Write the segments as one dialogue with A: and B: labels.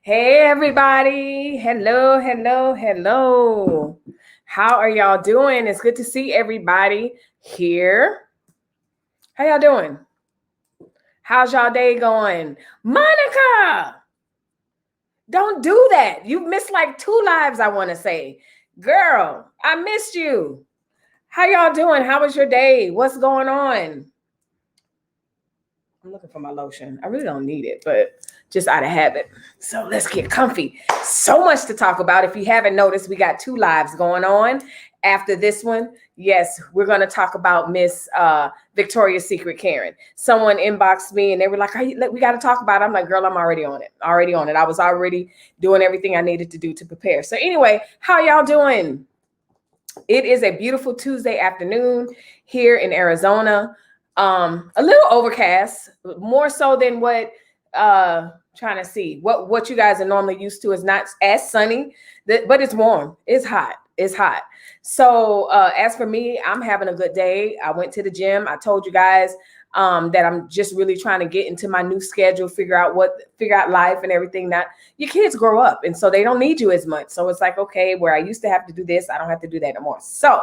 A: Hey, everybody. Hello, hello, hello. How are y'all doing? It's good to see everybody here. How y'all doing? How's y'all day going? Monica, don't do that. You missed like 2 lives, I want to say. Girl, I missed you. How y'all doing? How was your day? What's going on? I'm looking for my lotion. I really don't need it, but just out of habit. So let's get comfy. So much to talk about. If you haven't noticed, we got 2 lives going on after this one. Yes, we're going to talk about Miss Victoria's Secret Karen. Someone inboxed me and they were like, we got to talk about it. I'm like, girl, I'm already on it. Already on it. I was already doing everything I needed to do to prepare. So anyway, how y'all doing? It is a beautiful Tuesday afternoon here in Arizona. A little overcast, more so than what trying to see what you guys are normally used to. Is not as sunny, but it's warm. It's hot. It's hot. So as for me, I'm having a good day. I went to the gym. I told you guys that I'm just really trying to get into my new schedule, figure out life and everything. That your kids grow up, and so they don't need you as much. So it's like, okay, where I used to have to do this, I don't have to do that no more. So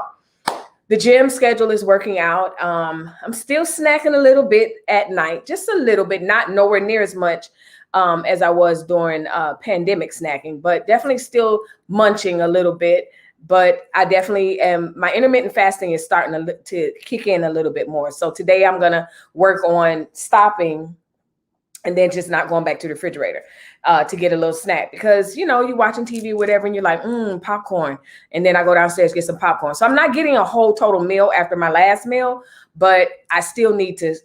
A: the gym schedule is working out. I'm still snacking a little bit at night, just a little bit, not nowhere near as much as I was during pandemic snacking, but definitely still munching a little bit. But I definitely am. My intermittent fasting is starting to kick in a little bit more. So today I'm gonna work on stopping and then just not going back to the refrigerator to get a little snack, because you're watching TV or whatever and you're like, popcorn, and then I go downstairs get some popcorn. So I'm not getting a whole total meal after my last meal, but I still need to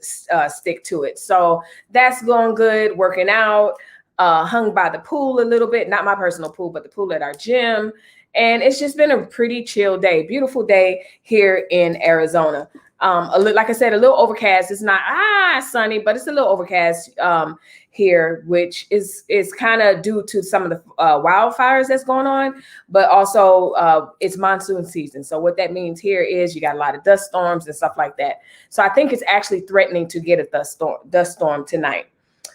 A: stick to it. So that's going good. Working out, hung by the pool a little bit, not my personal pool, but the pool at our gym. And it's just been a pretty chill day, beautiful day here in Arizona. Like I said, a little overcast. It's not sunny, but it's a little overcast here, which is kind of due to some of the wildfires that's going on, but also it's monsoon season. So what that means here is you got a lot of dust storms and stuff like that. So I think it's actually threatening to get a dust storm tonight.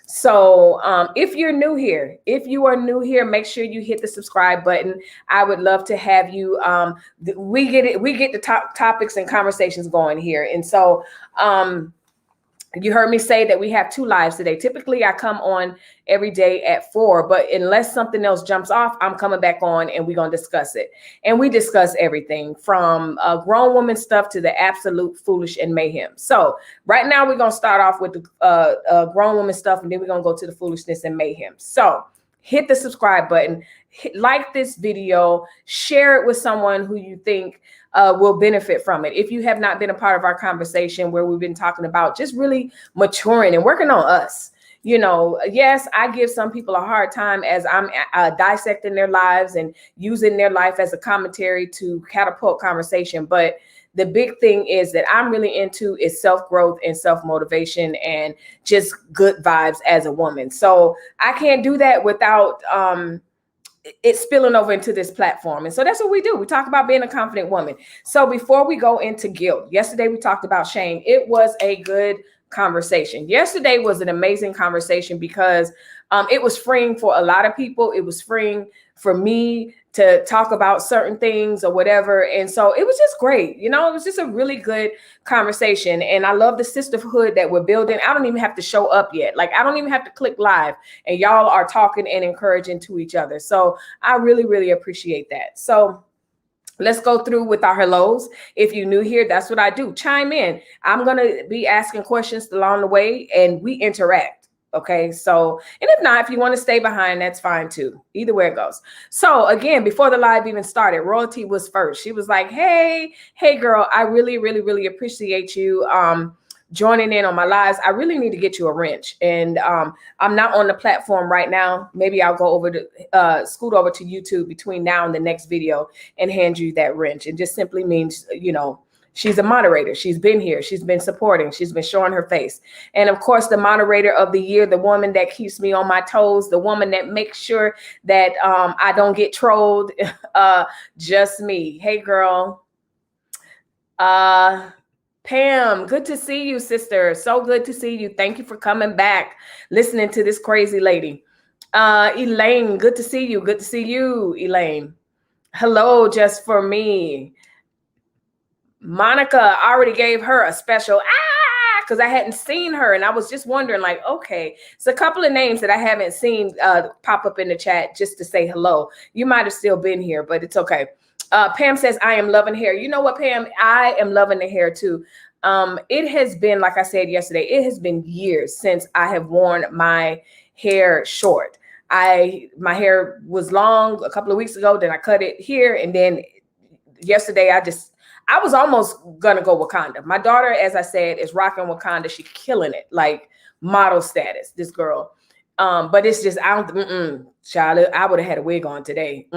A: So if you are new here, make sure you hit the subscribe button. I would love to have you. We get the top topics and conversations going here. And so you heard me say that we have 2 lives today. Typically I come on every day at 4, but unless something else jumps off, I'm coming back on and we're going to discuss it. And we discuss everything from grown woman stuff to the absolute foolish and mayhem. So right now we're going to start off with the grown woman stuff, and then we're going to go to the foolishness and mayhem. So hit the subscribe button, like this video, share it with someone who you think will benefit from it. If you have not been a part of our conversation where we've been talking about just really maturing and working on us, yes, I give some people a hard time as I'm dissecting their lives and using their life as a commentary to catapult conversation. But the big thing is that I'm really into is self-growth and self-motivation and just good vibes as a woman. So I can't do that without it's spilling over into this platform. And so that's what we do. We talk about being a confident woman. So before we go into guilt, yesterday we talked about shame. It was a good conversation. Yesterday was an amazing conversation because it was freeing for a lot of people. It was freeing for me to talk about certain things or whatever. And so it was just great. It was just a really good conversation. And I love the sisterhood that we're building. I don't even have to show up yet. Like, I don't even have to click live, and y'all are talking and encouraging to each other. So I really, really appreciate that. So let's go through with our hellos. If you're new here, that's what I do. Chime in. I'm going to be asking questions along the way and we interact. Okay. So, and if not, if you want to stay behind, that's fine too. Either way it goes. So again, before the live even started, Royalty was first. She was like, hey girl, I really, really, really appreciate you joining in on my lives. I really need to get you a wrench. And I'm not on the platform right now. Maybe I'll go over to scoot over to YouTube between now and the next video and hand you that wrench. It just simply means, she's a moderator. She's been here. She's been supporting. She's been showing her face. And of course, the moderator of the year, the woman that keeps me on my toes, the woman that makes sure that I don't get trolled, just me. Hey, girl. Pam, good to see you, sister. So good to see you. Thank you for coming back, listening to this crazy lady. Elaine, good to see you. Good to see you, Elaine. Hello, just for me. Monica, I already gave her a special because I hadn't seen her, and I was just wondering, like, okay, it's a couple of names that I haven't seen pop up in the chat just to say hello. You might have still been here, but it's okay. Pam says, I am loving hair. You know what, Pam? I am loving the hair too. It has been, like I said yesterday, it has been years since I have worn my hair short. My hair was long a couple of weeks ago, then I cut it here, and then yesterday I was almost gonna go Wakanda. My daughter, as I said, is rocking Wakanda. She's killing it, like model status, this girl. But it's just, child, I would have had a wig on today.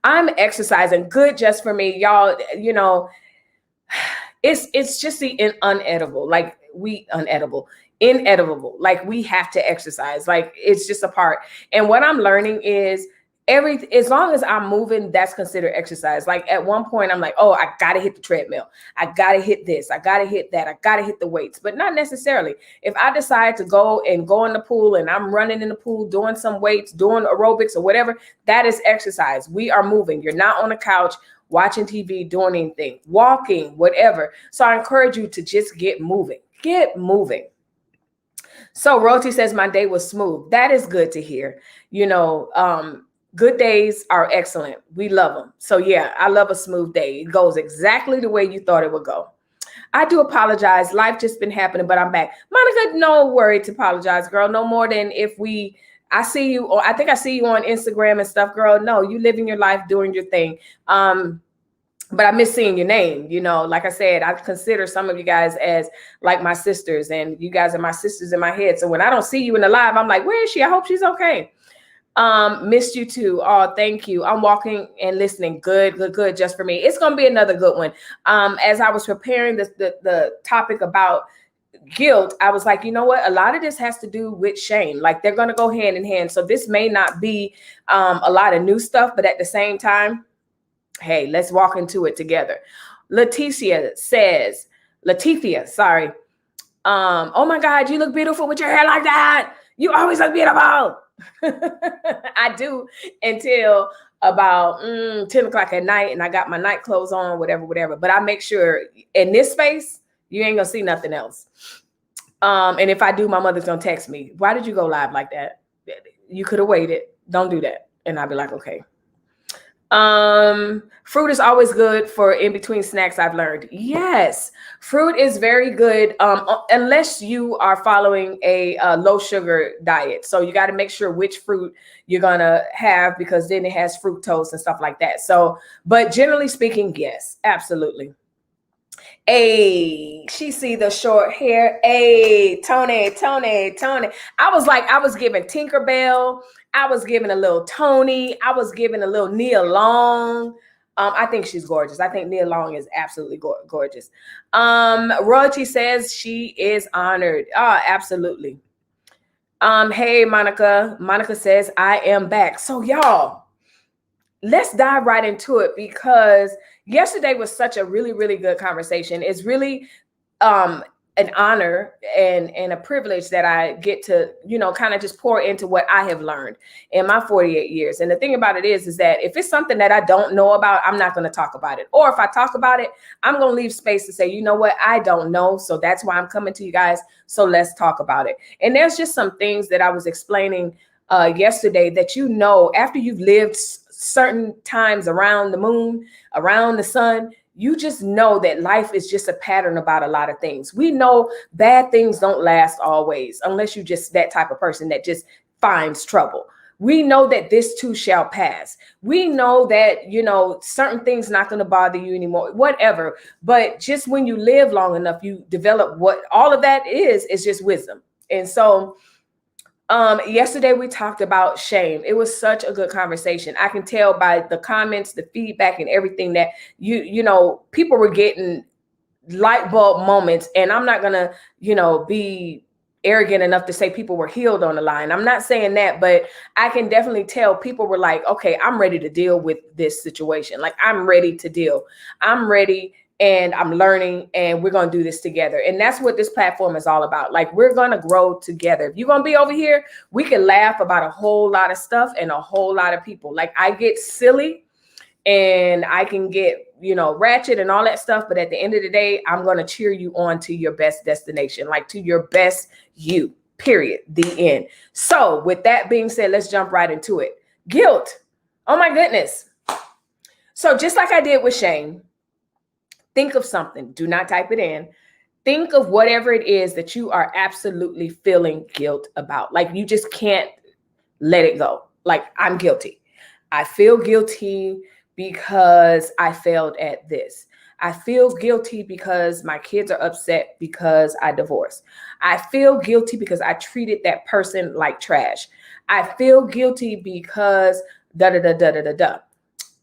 A: I'm exercising, good just for me. Y'all, you know, it's just the inedible. Like like we have to exercise. Like it's just a part. And what I'm learning is as long as I'm moving, that's considered exercise. Like at one point I'm like, oh, I gotta hit the treadmill, I gotta hit this, I gotta hit that, I gotta hit the weights, but not necessarily. If I decide to go in the pool and I'm running in the pool, doing some weights, doing aerobics or whatever, that is exercise. We are moving. You're not on the couch watching TV, doing anything, walking, whatever. So I encourage you to just get moving. So Royalty says my day was smooth. That is good to hear. You know, good days are excellent. We love them. So yeah, I love a smooth day. It goes exactly the way you thought it would go. I do apologize. Life just been happening, but I'm back. Monica, no worry to apologize, girl. No more than I see you, or I think I see you on Instagram and stuff, girl. No, you living your life, doing your thing. But I miss seeing your name. You know, like I said, I consider some of you guys as like my sisters, and you guys are my sisters in my head. So when I don't see you in the live, I'm like, where is she? I hope she's okay. Missed you too. Oh, thank you. I'm walking and listening. Good. Just for me. It's going to be another good one. As I was preparing the topic about guilt, I was like, you know what? A lot of this has to do with shame. Like they're going to go hand in hand. So this may not be a lot of new stuff, but at the same time, hey, let's walk into it together. Leticia, sorry. Oh my God, you look beautiful with your hair like that. You always look beautiful. I do until about 10 o'clock at night, and I got my night clothes on, whatever. But I make sure in this space, you ain't gonna see nothing else. And if I do, my mother's gonna text me, why did you go live like that? You could have waited. Don't do that. And I'll be like, okay. Fruit is always good for in between snacks, I've learned. Yes, fruit is very good, unless you are following a low sugar diet. So you got to make sure which fruit you're gonna have, because then it has fructose and stuff like that. So, but generally speaking, yes, absolutely. Hey, she see the short hair. Hey, Tony. I was giving Tinkerbell. I was giving a little Tony. I was giving a little Nia Long. I think she's gorgeous. I think Nia Long is absolutely gorgeous. Royalty says she is honored. Absolutely. Hey, Monica. Monica says, I am back. So y'all, let's dive right into it, because yesterday was such a really, really good conversation. It's really an honor and a privilege that I get to, you know, kind of just pour into what I have learned in my 48 years. And the thing about it is that if it's something that I don't know about, I'm not going to talk about it. Or if I talk about it, I'm going to leave space to say, you know what, I don't know. So that's why I'm coming to you guys. So let's talk about it. And there's just some things that I was explaining yesterday that, you know, after you've lived certain times around the moon, around the sun, you just know that life is just a pattern about a lot of things. We know bad things don't last always, unless you're just that type of person that just finds trouble. We know that this too shall pass. We know that, you know, certain things not going to bother you anymore, whatever. But just when you live long enough, you develop what all of that is just wisdom. And so yesterday we talked about shame. It was such a good conversation. I can tell by the comments, the feedback, and everything that you know, people were getting light bulb moments. And I'm not gonna, you know, be arrogant enough to say people were healed on the line. I'm not saying that, but I can definitely tell people were like, okay, I'm ready to deal with this situation. Like, I'm ready to deal. I'm ready and I'm learning, and we're going to do this together. And that's what this platform is all about. Like, we're going to grow together. If you're going to be over here, we can laugh about a whole lot of stuff and a whole lot of people. Like, I get silly and I can get, ratchet and all that stuff. But at the end of the day, I'm going to cheer you on to your best destination, like to your best you, period, the end. So with that being said, let's jump right into it. Guilt. Oh my goodness. So just like I did with shame, think of something. Do not type it in. Think of whatever it is that you are absolutely feeling guilt about. Like, you just can't let it go. Like, I'm guilty. I feel guilty because I failed at this. I feel guilty because my kids are upset because I divorced. I feel guilty because I treated that person like trash. I feel guilty because da da da da da da da.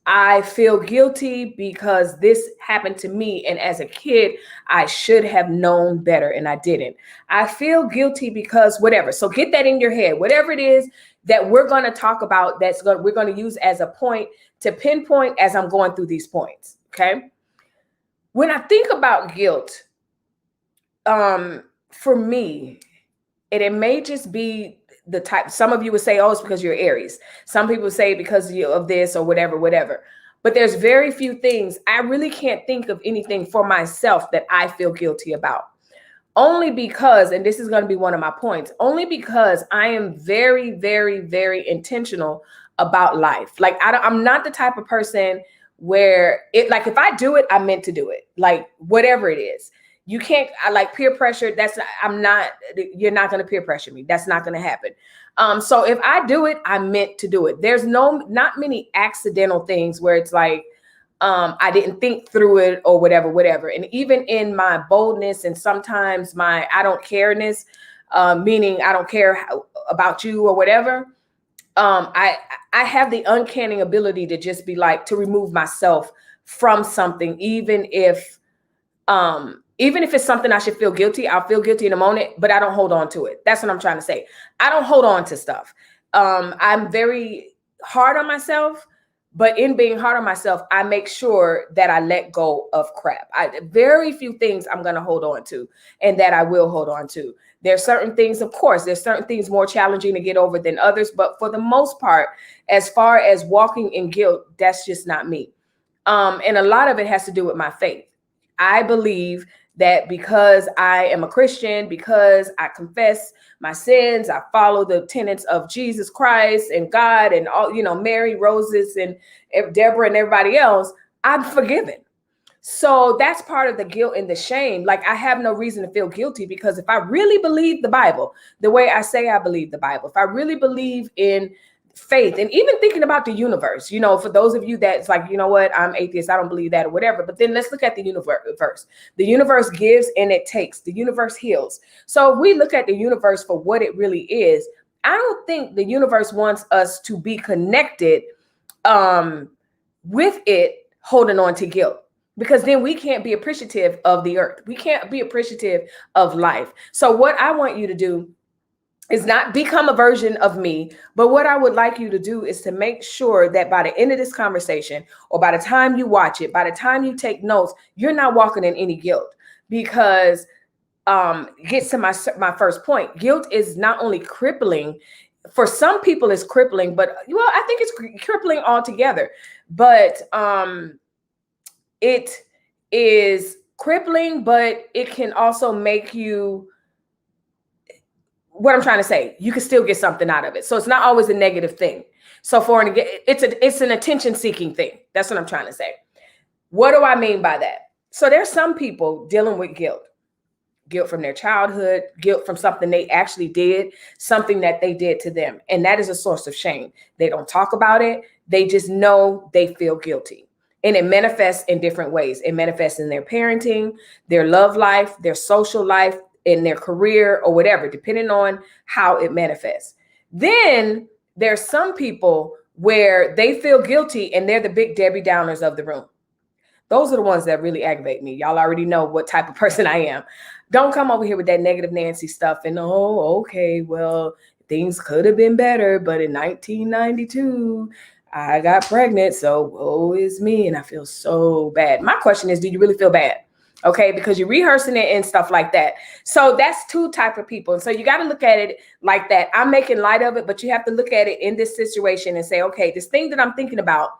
A: I feel guilty because this happened to me, and as a kid, I should have known better and I didn't. I feel guilty because whatever. So get that in your head. Whatever it is that we're going to talk about, we're going to use as a point to pinpoint as I'm going through these points. Okay. When I think about guilt, for me, it may just be the type. Some of you would say, oh, it's because you're Aries. Some people say because of this or whatever. But there's very few things. I really can't think of anything for myself that I feel guilty about. Only because, and this is going to be one of my points, only because I am very, very, very intentional about life. Like, I'm not the type of person where like, if I do it, I meant to do it. Like, whatever it is. You can't, I like peer pressure. You're not going to peer pressure me. That's not going to happen. So if I do it, I meant to do it. There's not many accidental things where it's like, I didn't think through it or whatever. And even in my boldness and sometimes my I don't careness, meaning I don't care about you or whatever, I have the uncanny ability to just be like, to remove myself from something, even if it's something I should feel guilty. I'll feel guilty in a moment, but I don't hold on to it. That's what I'm trying to say. I don't hold on to stuff. I'm very hard on myself. But in being hard on myself, I make sure that I let go of crap. Very few things I'm going to hold on to, and that I will hold on to. There's certain things, of course, there's certain things more challenging to get over than others. But for the most part, as far as walking in guilt, that's just not me. And a lot of it has to do with my faith. I believe that because I am a Christian, because I confess my sins, I follow the tenets of Jesus Christ and God and all, Mary, Roses, and Deborah and everybody else, I'm forgiven. So that's part of the guilt and the shame. Like, I have no reason to feel guilty, because if I really believe the Bible, the way I say I believe the Bible, if I really believe in faith, and even thinking about the universe, for those of you that's like, you know what, I'm atheist, I don't believe that or whatever. But then let's look at the universe. The universe gives and it takes. The universe heals. So if we look at the universe for what it really is, I don't think the universe wants us to be connected with it holding on to guilt, because then we can't be appreciative of the earth. We can't be appreciative of life. So what I want you to do is not become a version of me, but what I would like you to do is to make sure that by the end of this conversation, or by the time you watch it, by the time you take notes, you're not walking in any guilt. Because gets to my first point. Guilt is not only crippling. For some people it's crippling, but I think it's crippling altogether. But it is crippling, but it can also make you, what I'm trying to say, you can still get something out of it. So it's not always a negative thing. So it's an attention seeking thing. That's what I'm trying to say. What do I mean by that? So there's some people dealing with guilt from their childhood, guilt from something they actually did, something that they did to them. And that is a source of shame. They don't talk about it. They just know they feel guilty. And it manifests in different ways. It manifests in their parenting, their love life, their social life, in their career, or whatever, depending on how it manifests. Then there's some people where they feel guilty and they're the big Debbie Downers of the room. Those are the ones that really aggravate me. Y'all already know what type of person I am. Don't come over here with that negative Nancy stuff and, oh, okay, well, things could have been better, but in 1992, I got pregnant, so woe is me, and I feel so bad. My question is, do you really feel bad? Okay, because you're rehearsing it and stuff like that. So that's two type of people. And so you got to look at it like that. I'm making light of it, but you have to look at it in this situation and say, okay, this thing that I'm thinking about,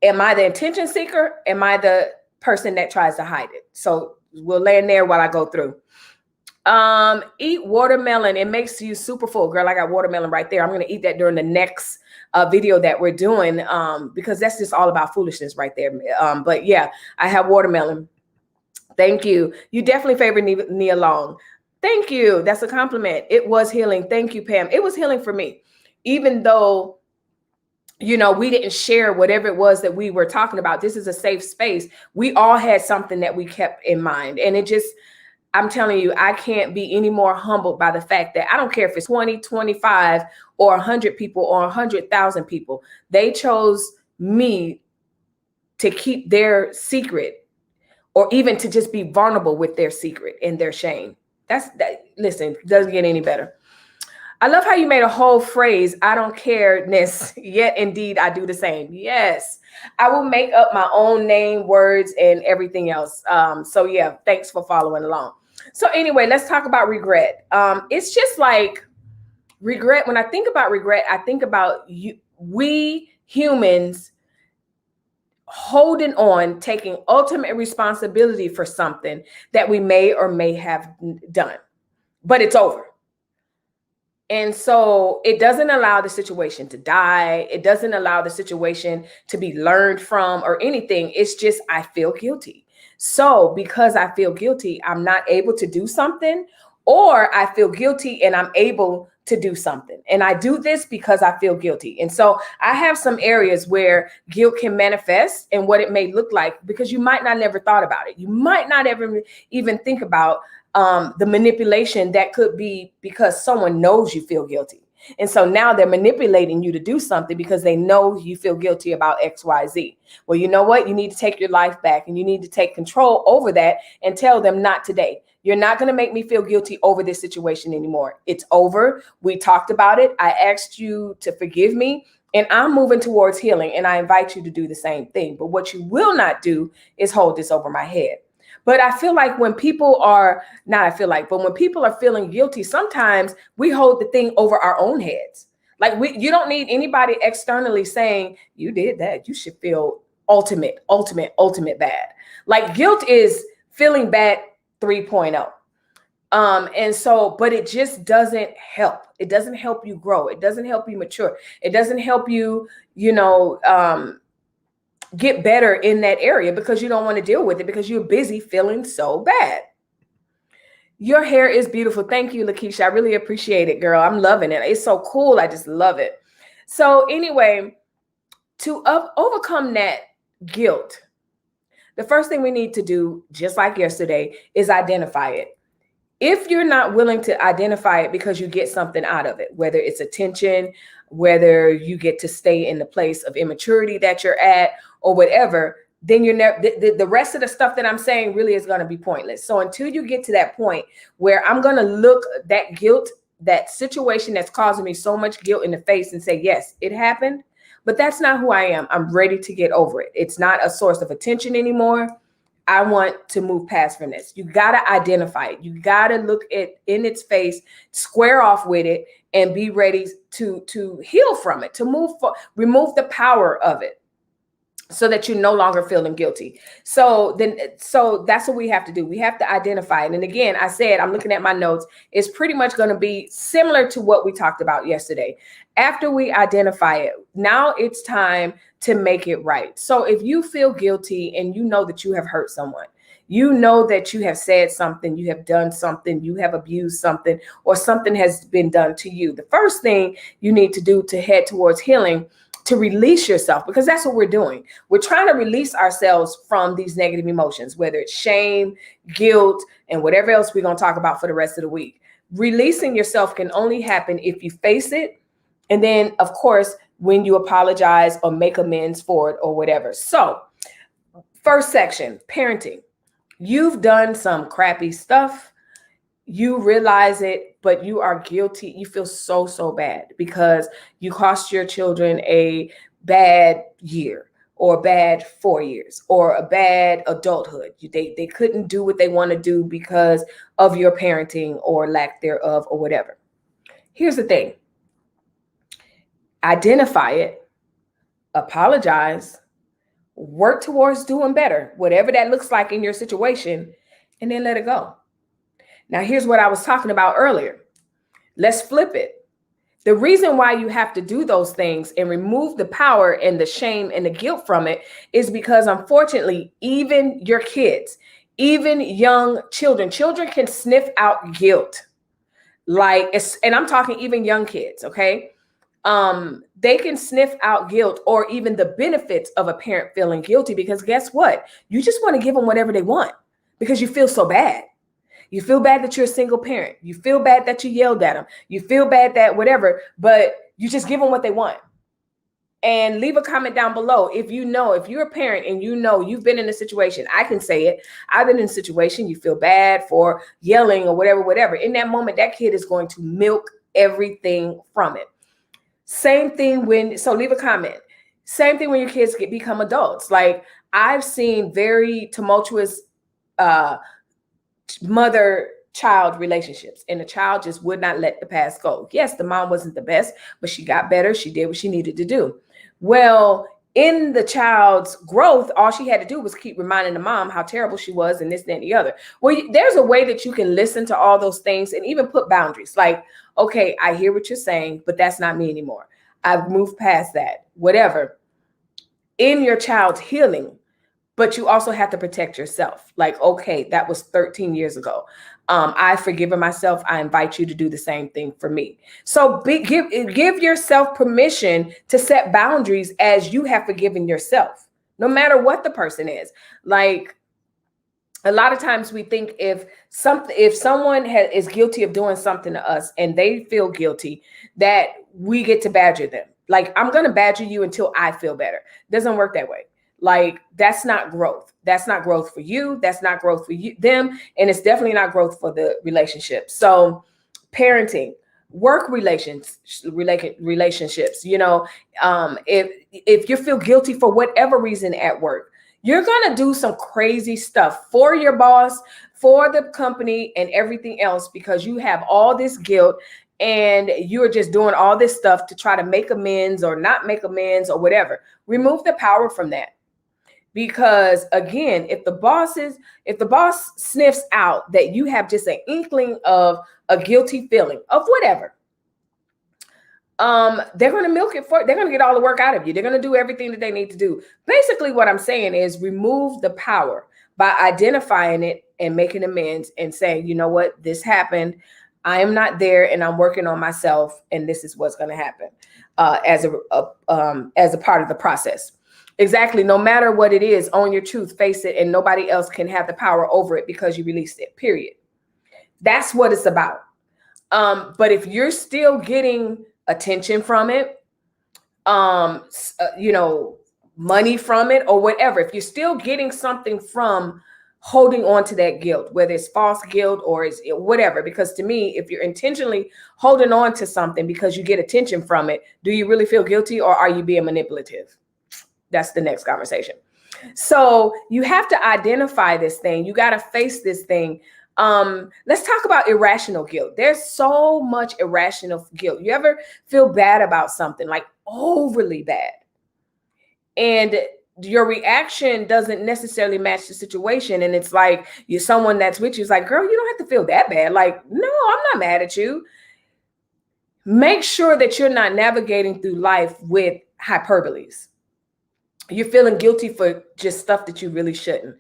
A: am I the attention seeker? Am I the person that tries to hide it? So we'll land there while I go through. Eat watermelon. It makes you super full. Girl, I got watermelon right there. I'm going to eat that during the next video that we're doing, because that's just all about foolishness right there. But yeah, I have watermelon. Thank you. You definitely favor Nia Long. Thank you. That's a compliment. It was healing. Thank you, Pam. It was healing for me, even though, you know, we didn't share whatever it was that we were talking about. This is a safe space. We all had something that we kept in mind. And it just, I'm telling you, I can't be any more humbled by the fact that I don't care if it's 20, 25, or 100 people or 100,000 people. They chose me to keep their secret, or even to just be vulnerable with their secret and their shame. That's that. Listen, doesn't get any better. I love how you made a whole phrase, I don't care-ness, yet indeed I do the same. Yes, I will make up my own name, words, and everything else. So yeah, thanks for following along. So anyway, let's talk about regret. It's just like regret. When I think about regret, I think about we humans holding on, taking ultimate responsibility for something that we may or may have done, but it's over. And so it doesn't allow the situation to die. It doesn't allow the situation to be learned from or anything. It's just, I feel guilty. So because I feel guilty, I'm not able to do something, or I feel guilty and I'm able to do something. And I do this because I feel guilty. And so I have some areas where guilt can manifest and what it may look like, because you might not never thought about it. You might not ever even think about the manipulation that could be because someone knows you feel guilty. And so now they're manipulating you to do something because they know you feel guilty about X, Y, Z. Well, you know what? You need to take your life back, and you need to take control over that and tell them, not today. You're not going to make me feel guilty over this situation anymore. It's over. We talked about it. I asked you to forgive me, and I'm moving towards healing, and I invite you to do the same thing. But what you will not do is hold this over my head. But I feel like when people are, but when people are feeling guilty, sometimes we hold the thing over our own heads. Like you don't need anybody externally saying, you did that, you should feel ultimate bad. Like guilt is feeling bad 3.0. And so, but it just doesn't help. It doesn't help you grow. It doesn't help you mature. It doesn't help you, get better in that area, because you don't want to deal with it because you're busy feeling so bad. Your hair is beautiful. Thank you, Lakeisha. I really appreciate it, girl. I'm loving it. It's so cool. I just love it. So anyway, to overcome that guilt, the first thing we need to do, just like yesterday, is identify it. If you're not willing to identify it because you get something out of it, whether it's attention, whether you get to stay in the place of immaturity that you're at, or whatever, then you're never, the rest of the stuff that I'm saying really is going to be pointless. So until you get to that point where I'm going to look that guilt, that situation that's causing me so much guilt in the face and say, yes, it happened, but that's not who I am. I'm ready to get over it. It's not a source of attention anymore. I want to move past from this. You got to identify it. You got to look it in its face, square off with it, and be ready to heal from it, to remove the power of it, so that you're no longer feeling guilty. So that's what we have to do. We have to identify it. And again, I said, I'm looking at my notes. It's pretty much going to be similar to what we talked about yesterday. After we identify it, now it's time to make it right. So if you feel guilty and you know that you have hurt someone, you know that you have said something, you have done something, you have abused something, or something has been done to you, the first thing you need to do to head towards healing, to release yourself, because that's what we're doing. We're trying to release ourselves from these negative emotions, whether it's shame, guilt, and whatever else we're going to talk about for the rest of the week. Releasing yourself can only happen if you face it. And then, of course, when you apologize or make amends for it or whatever. So first section, parenting. You've done some crappy stuff. You realize it, but you are guilty. You feel so bad because you cost your children a bad year or bad 4 years or a bad adulthood. They couldn't do what they want to do because of your parenting or lack thereof or whatever. Here's the thing. Identify it, apologize, work towards doing better, whatever that looks like in your situation, and then let it go. Now, here's what I was talking about earlier. Let's flip it. The reason why you have to do those things and remove the power and the shame and the guilt from it is because, unfortunately, even your kids, even young children can sniff out guilt. And I'm talking even young kids, okay? They can sniff out guilt or even the benefits of a parent feeling guilty, because guess what? You just want to give them whatever they want because you feel so bad. You feel bad that you're a single parent. You feel bad that you yelled at them. You feel bad that whatever, but you just give them what they want. And leave a comment down below if you're a parent and you've been in a situation. I can say it. I've been in a situation you feel bad for yelling or whatever. In that moment, that kid is going to milk everything from it. Same thing leave a comment. Same thing when your kids become adults. Like, I've seen very tumultuous mother-child relationships, and the child just would not let the past go. Yes, the mom wasn't the best, but she got better. She did what she needed to do. Well, in the child's growth, all she had to do was keep reminding the mom how terrible she was and this, that, and the other. Well, there's a way that you can listen to all those things and even put boundaries. Like, okay, I hear what you're saying, but that's not me anymore. I've moved past that, whatever. In your child's healing, but you also have to protect yourself. Like, okay, that was 13 years ago. I've forgiven myself. I invite you to do the same thing for me. So give yourself permission to set boundaries as you have forgiven yourself, no matter what the person is. Like, a lot of times we think if someone is guilty of doing something to us and they feel guilty, that we get to badger them. Like, I'm going to badger you until I feel better. Doesn't work that way. Like, that's not growth. That's not growth for you. That's not growth for them. And it's definitely not growth for the relationship. So parenting, work relationships, if you feel guilty for whatever reason at work, you're going to do some crazy stuff for your boss, for the company and everything else, because you have all this guilt and you're just doing all this stuff to try to make amends or not make amends or whatever. Remove the power from that. Because again, if the boss sniffs out that you have just an inkling of a guilty feeling of whatever, they're going to milk it they're going to get all the work out of you. They're going to do everything that they need to do. Basically, what I'm saying is remove the power by identifying it and making amends and saying, you know what, this happened. I am not there and I'm working on myself. And this is what's going to happen as a part of the process. Exactly. No matter what it is, own your truth, face it, and nobody else can have the power over it because you released it, period. That's what it's about. But if you're still getting attention from it, money from it or whatever, if you're still getting something from holding on to that guilt, whether it's false guilt or it's whatever, because to me, if you're intentionally holding on to something because you get attention from it, do you really feel guilty or are you being manipulative? That's the next conversation. So you have to identify this thing. You got to face this thing. Let's talk about irrational guilt. There's so much irrational guilt. You ever feel bad about something, like overly bad, and your reaction doesn't necessarily match the situation? And it's like you're someone that's with you is like, girl, you don't have to feel that bad. Like, no, I'm not mad at you. Make sure that you're not navigating through life with hyperboles. You're feeling guilty for just stuff that you really shouldn't.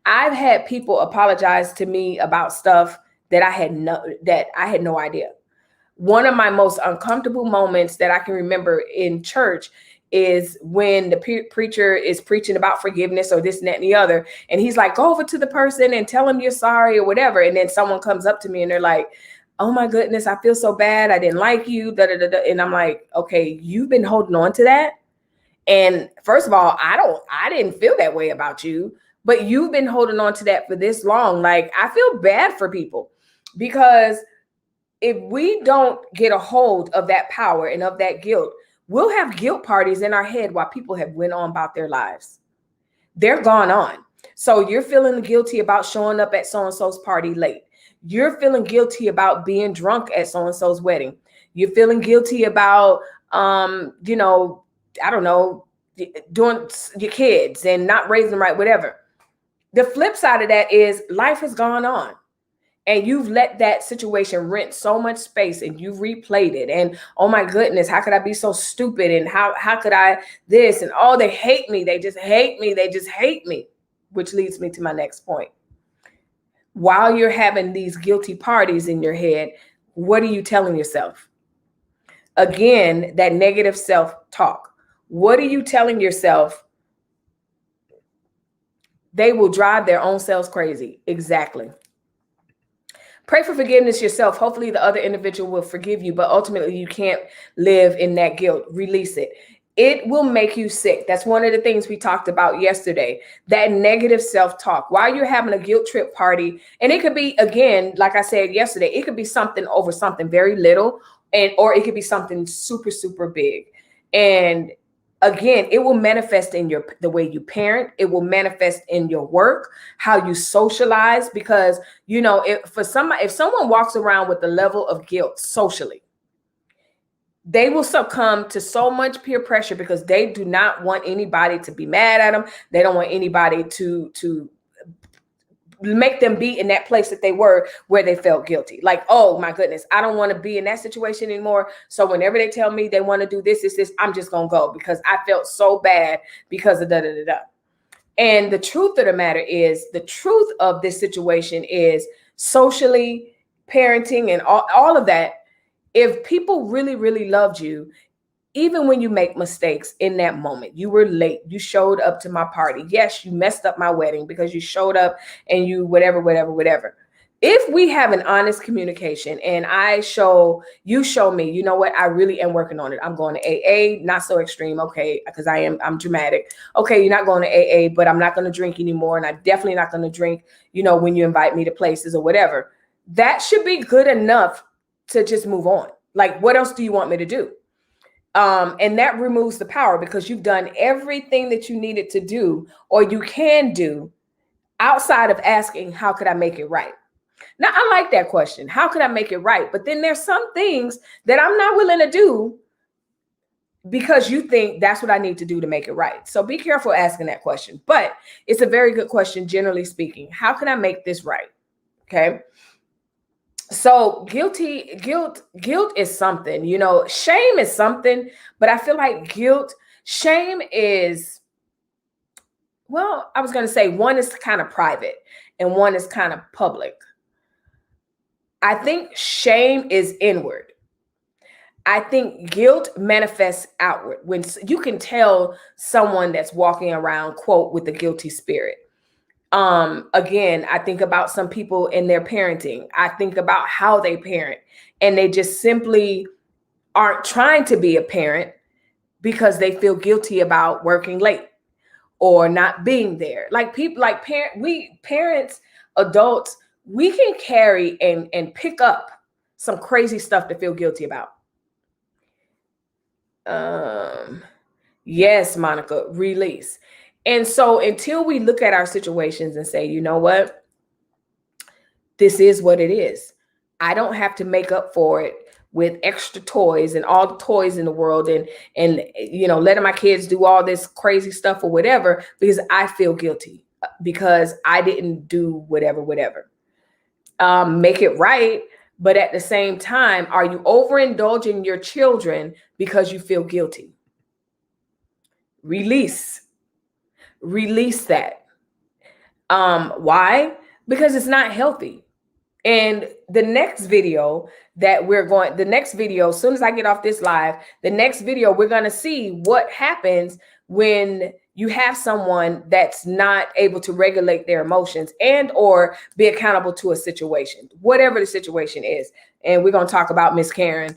A: I've had people apologize to me about stuff that I had no idea. One of my most uncomfortable moments that I can remember in church is when the preacher is preaching about forgiveness or this and that and the other. And he's like, go over to the person and tell them you're sorry or whatever. And then someone comes up to me and they're like, oh my goodness, I feel so bad. I didn't like you. And I'm like, okay, you've been holding on to that. And first of all, I didn't feel that way about you, but you've been holding on to that for this long. Like, I feel bad for people, because if we don't get a hold of that power and of that guilt, We'll have guilt parties in our head while people have went on about their lives. They're gone on. So you're feeling guilty about showing up at so-and-so's party late. You're feeling guilty about being drunk at so-and-so's wedding. You're feeling guilty about, you know, I don't know, doing your kids and not raising them right, whatever. The flip side of that is life has gone on. And you've let that situation rent so much space and you've replayed it. And oh my goodness, how could I be so stupid? And how could I this? And oh, they hate me. They just hate me. They just hate me. Which leads me to my next point. While you're having these guilty parties in your head, what are you telling yourself? Again, that negative self-talk. What are you telling yourself? They will drive their own selves crazy. Exactly. Pray for forgiveness yourself. Hopefully the other individual will forgive you, but ultimately you can't live in that guilt. Release it. It will make you sick. That's one of the things we talked about yesterday, that negative self-talk. While you're having a guilt trip party, and it could be, again, like I said yesterday, it could be something over something very little, or it could be something super, super big. And again, it will manifest in the way you parent. It will manifest in your work, how you socialize, because, you know, if someone walks around with the level of guilt socially, they will succumb to so much peer pressure because they do not want anybody to be mad at them. They don't want anybody to make them be in that place that they were where they felt guilty. Like, oh my goodness, I don't want to be in that situation anymore. So whenever they tell me they want to do this, I'm just going to go because I felt so bad because of da-da-da-da. And the truth of the matter is, the truth of this situation is socially, parenting and all of that. If people really, really loved you, even when you make mistakes in that moment, you were late, you showed up to my party. Yes, you messed up my wedding because you showed up and you whatever. If we have an honest communication and you show me, you know what, I really am working on it. I'm going to AA, not so extreme. Okay. Because I'm dramatic. Okay. You're not going to AA, but I'm not going to drink anymore. And I'm definitely not going to drink, you know, when you invite me to places or whatever. That should be good enough to just move on. Like, what else do you want me to do? And that removes the power because you've done everything that you needed to do or you can do outside of asking, how could I make it right? Now, I like that question. How could I make it right? But then there's some things that I'm not willing to do because you think that's what I need to do to make it right. So be careful asking that question. But it's a very good question, generally speaking. How can I make this right? Okay. So guilt is something, you know, shame is something, but I feel like shame is, well, I was going to say one is kind of private and one is kind of public. I think shame is inward. I think guilt manifests outward. When you can tell someone that's walking around, quote, with a guilty spirit. Again, I think about some people in their parenting. I think about how they parent and they just simply aren't trying to be a parent because they feel guilty about working late or not being there. Like people, like parents, adults, we can carry and pick up some crazy stuff to feel guilty about. Yes, Monica, release. And so until we look at our situations and say, you know what, this is what it is. I don't have to make up for it with extra toys and all the toys in the world and you know, letting my kids do all this crazy stuff or whatever, because I feel guilty because I didn't do whatever. Make it right. But at the same time, are you overindulging your children because you feel guilty? Release that. Why? Because it's not healthy. And the next video, as soon as I get off this live, the next video, we're going to see what happens when you have someone that's not able to regulate their emotions and or be accountable to a situation, whatever the situation is. And we're going to talk about Miss Karen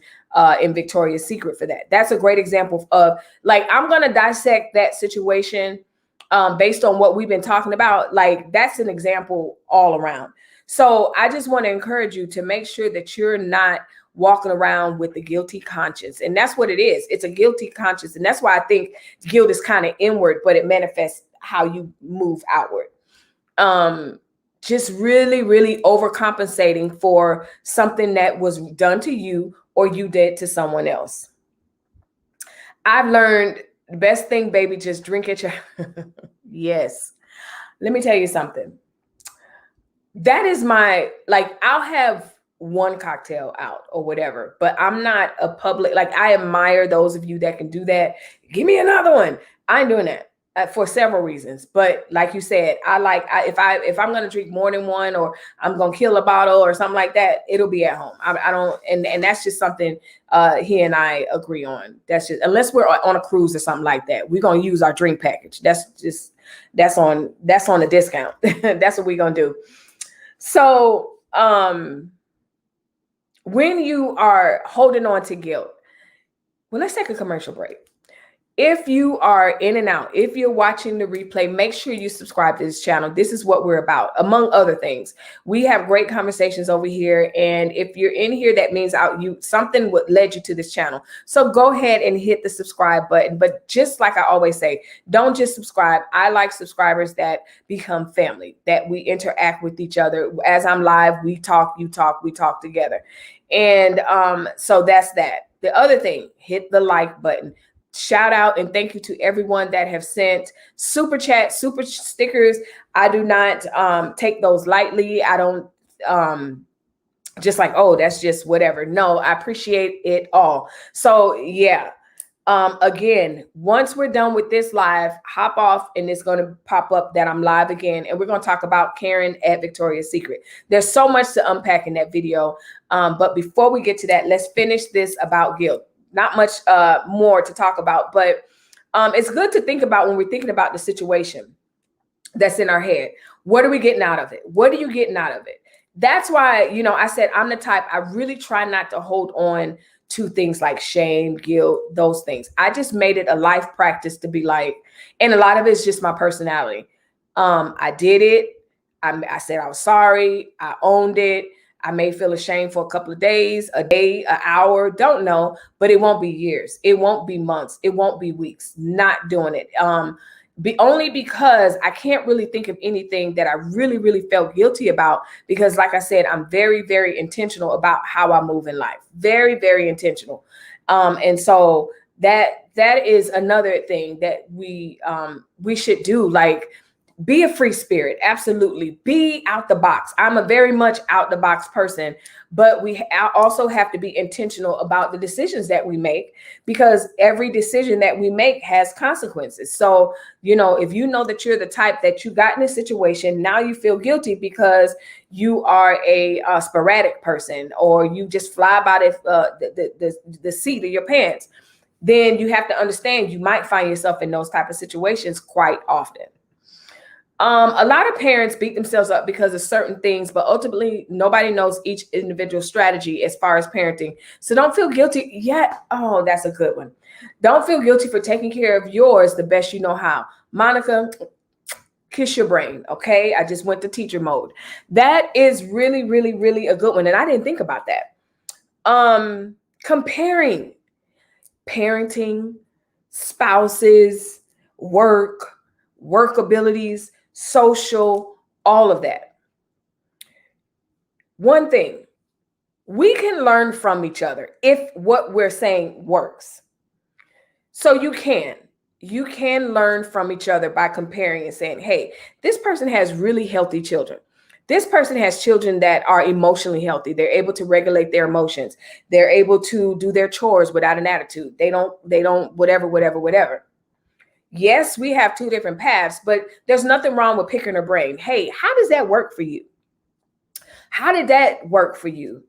A: in Victoria's Secret for that. That's a great example of, like, I'm going to dissect that situation based on what we've been talking about. Like, that's an example all around. So I just want to encourage you to make sure that you're not walking around with the guilty conscience. And that's what it is. It's a guilty conscience. And that's why I think guilt is kind of inward, but it manifests how you move outward. Just really, really overcompensating for something that was done to you or you did to someone else. I've learned the best thing, baby, just drink at your yes. Let me tell you something. That is my, like, I'll have one cocktail out or whatever, but I'm not a public, like, I admire those of you that can do that. Give me another one. I ain't doing that. For several reasons, but like you said, if I'm gonna drink more than one, or I'm gonna kill a bottle or something like that, it'll be at home. I don't, and that's just something he and I agree on. That's just, unless we're on a cruise or something like that, we're gonna use our drink package. That's on a discount. That's what we're gonna do. So when you are holding on to guilt, well, let's take a commercial break. If you are in and out, if you're watching the replay, make sure you subscribe to this channel. This is what we're about, among other things. We have great conversations over here. And if you're in here, that means something led you to this channel. So go ahead and hit the subscribe button. But just like I always say, don't just subscribe. I like subscribers that become family, that we interact with each other. As I'm live, we talk, you talk, we talk together. And so that's that. The other thing, hit the like button. Shout out and thank you to everyone that have sent super chat, super stickers. I do not take those lightly. I don't just like, oh, that's just whatever. No, I appreciate it all. So yeah. Again, once we're done with this live, hop off and it's going to pop up that I'm live again. And we're going to talk about Karen at Victoria's Secret. There's so much to unpack in that video. But before we get to that, let's finish this about guilt. Not much more to talk about, but it's good to think about when we're thinking about the situation that's in our head. What are we getting out of it? What are you getting out of it? That's why, I said I'm the type, I really try not to hold on to things like shame, guilt, those things. I just made it a life practice to be like, and a lot of it's just my personality. I did it. I said I was sorry. I owned it. I may feel ashamed for a couple of days, a day, an hour, don't know, but it won't be years. It won't be months. It won't be weeks. Not doing it. Only because I can't really think of anything that I really, really felt guilty about, because like I said, I'm very, very intentional about how I move in life. Very, very intentional. And so that is another thing that we should do. Like, be a free spirit. Absolutely. Be out the box. I'm a very much out the box person, but we also have to be intentional about the decisions that we make, because every decision that we make has consequences. So, if you know that you're the type that you got in a situation, now you feel guilty because you are a sporadic person, or you just fly by the seat of your pants, then you have to understand you might find yourself in those type of situations quite often. A lot of parents beat themselves up because of certain things, but ultimately nobody knows each individual strategy as far as parenting. So don't feel guilty yet. Oh, that's a good one. Don't feel guilty for taking care of yours the best you know how. Monica, kiss your brain. Okay. I just went to teacher mode. That is really, really, really a good one. And I didn't think about that. Comparing parenting, spouses, work abilities, social, all of that. One thing, we can learn from each other if what we're saying works. So you can learn from each other by comparing and saying, hey, this person has really healthy children. This person has children that are emotionally healthy. They're able to regulate their emotions. They're able to do their chores without an attitude. They don't, whatever. Yes, we have two different paths, but there's nothing wrong with picking her brain. Hey, how does that work for you? How did that work for you?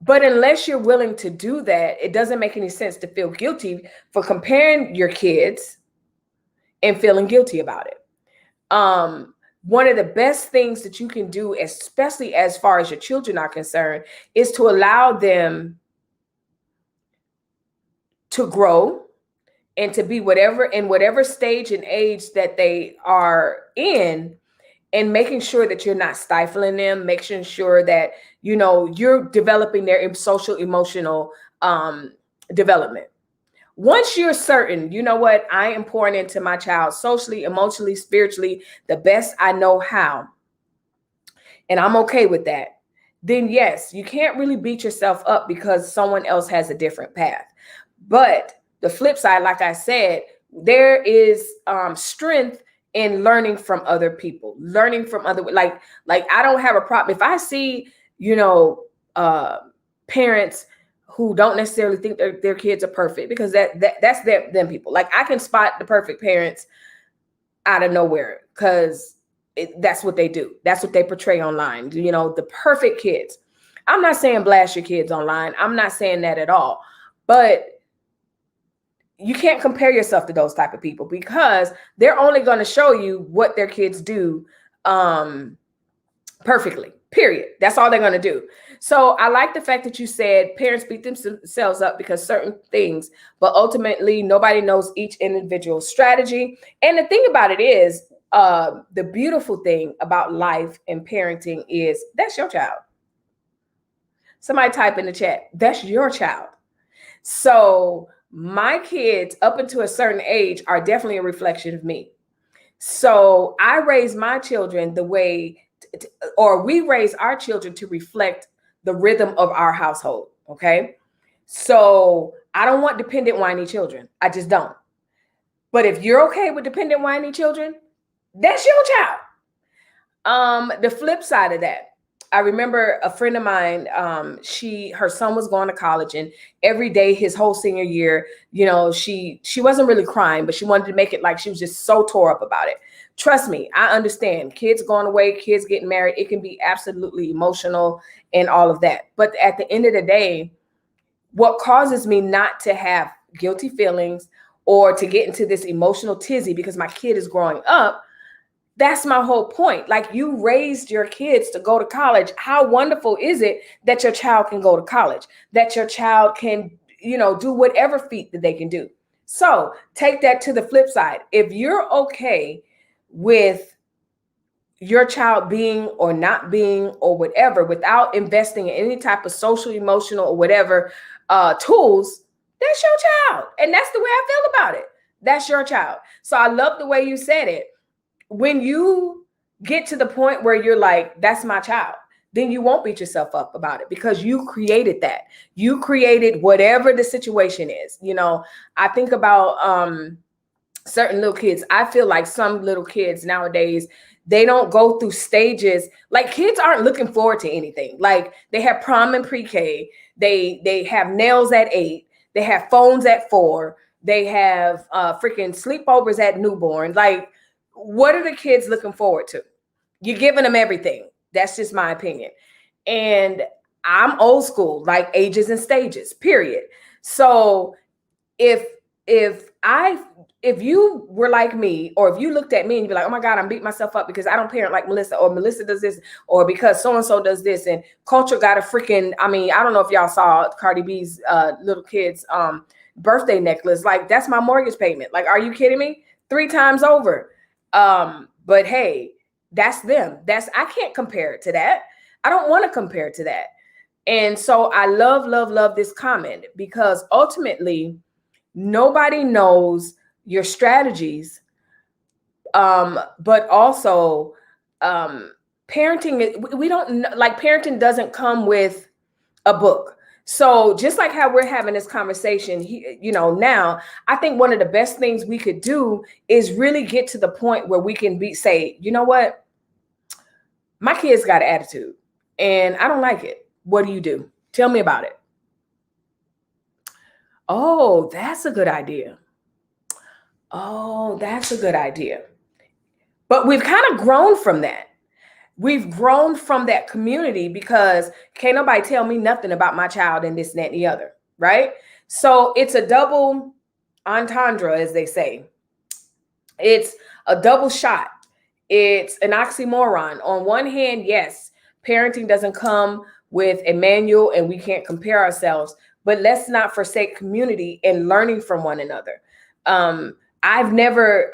A: But unless you're willing to do that, it doesn't make any sense to feel guilty for comparing your kids and feeling guilty about it. One of the best things that you can do, especially as far as your children are concerned, is to allow them to grow and to be whatever stage and age that they are in, and making sure that you're not stifling them, making sure that, you know, you're developing their social, emotional development. Once you're certain, you know what, I am pouring into my child socially, emotionally, spiritually, the best I know how, and I'm okay with that, then yes, you can't really beat yourself up because someone else has a different path. But the flip side, like I said, there is strength in learning from other people, learning from other, like I don't have a problem if I see, you know, parents who don't necessarily think their kids are perfect, because that's them people. Like, I can spot the perfect parents out of nowhere, because that's what they do. That's what they portray online. You know, the perfect kids. I'm not saying blast your kids online. I'm not saying that at all. But you can't compare yourself to those type of people, because they're only going to show you what their kids do perfectly, period. That's all they're going to do. So I like the fact that you said parents beat themselves up because certain things, but ultimately nobody knows each individual strategy. And the thing about it is, the beautiful thing about life and parenting is that's your child. Somebody type in the chat, that's your child. So my kids up until a certain age are definitely a reflection of me. So I raise my children the way, or we raise our children to reflect the rhythm of our household. Okay. So I don't want dependent whiny children. I just don't. But if you're okay with dependent whiny children, that's your child. The flip side of that, I remember a friend of mine, her son was going to college, and every day his whole senior year, you know, she wasn't really crying, but she wanted to make it like she was just so tore up about it. Trust me, I understand. Kids going away, kids getting married, it can be absolutely emotional and all of that. But at the end of the day, what causes me not to have guilty feelings or to get into this emotional tizzy because my kid is growing up, that's my whole point. Like, you raised your kids to go to college. How wonderful is it that your child can go to college, that your child can, you know, do whatever feat that they can do? So take that to the flip side. If you're okay with your child being or not being or whatever, without investing in any type of social, emotional, or whatever tools, that's your child. And that's the way I feel about it. That's your child. So I love the way you said it. When you get to the point where you're like, that's my child, then you won't beat yourself up about it, because you created that. You created whatever the situation is. You know, I think about certain little kids. I feel like some little kids nowadays, they don't go through stages. Like, kids aren't looking forward to anything. Like, they have prom and pre-K. They have nails at 8. They have phones at 4. They have freaking sleepovers at newborn. Like, what are the kids looking forward to? You're giving them everything. That's just my opinion. And I'm old school, like ages and stages, period. So if you were like me, or if you looked at me and you'd be like, oh my God, I'm beating myself up because I don't parent like Melissa, or Melissa does this, or because so-and-so does this, and culture got a freaking, I mean, I don't know if y'all saw Cardi B's little kid's birthday necklace. Like, that's my mortgage payment. Like, are you kidding me? 3 times over. But hey, that's them. I can't compare it to that. I don't want to compare it to that. And so I love this comment, because ultimately nobody knows your strategies. But also parenting, we don't, like, parenting doesn't come with a book. So just like how we're having this conversation, you know, now I think one of the best things we could do is really get to the point where we can say, you know what, my kids got an attitude and I don't like it. What do you do? Tell me about it. Oh, that's a good idea. Oh, that's a good idea. But we've kind of grown from that. We've grown from that community, because can't nobody tell me nothing about my child and this, that, and the other, right? So it's a double entendre, as they say. It's a double shot. It's an oxymoron. On one hand, yes, parenting doesn't come with a manual and we can't compare ourselves, but let's not forsake community and learning from one another. I've never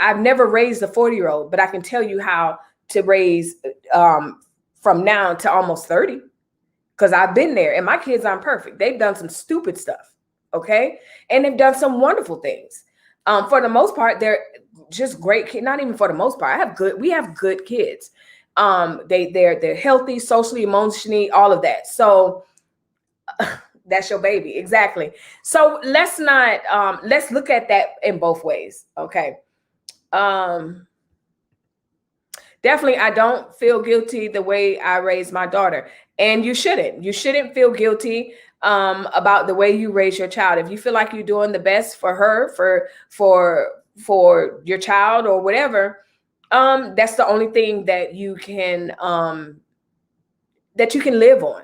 A: raised a 40-year-old, but I can tell you how to raise from now to almost 30, because I've been there, and my kids aren't perfect. They've done some stupid stuff, okay? And they've done some wonderful things. For the most part, they're just great kids. Not even for the most part. We have good kids. They're healthy, socially, emotionally, all of that. So that's your baby. Exactly. So let's look at that in both ways. Okay. Definitely, I don't feel guilty the way I raised my daughter. And you shouldn't feel guilty about the way you raise your child. If you feel like you're doing the best for her, for your child or whatever, that's the only thing that you can live on.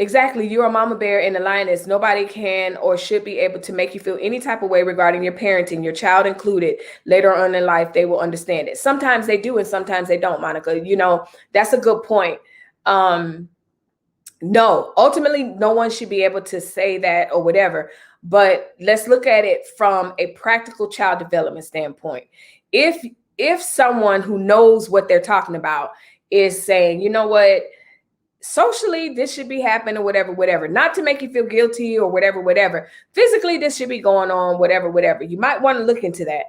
A: Exactly. You're a mama bear and a lioness. Nobody can or should be able to make you feel any type of way regarding your parenting, your child included. Later on in life, they will understand it. Sometimes they do and sometimes they don't, Monica. You know, that's a good point. No, ultimately, no one should be able to say that or whatever. But let's look at it from a practical child development standpoint. If someone who knows what they're talking about is saying, you know what, socially, this should be happening or whatever, not to make you feel guilty or whatever. Physically, this should be going on, whatever. You might want to look into that.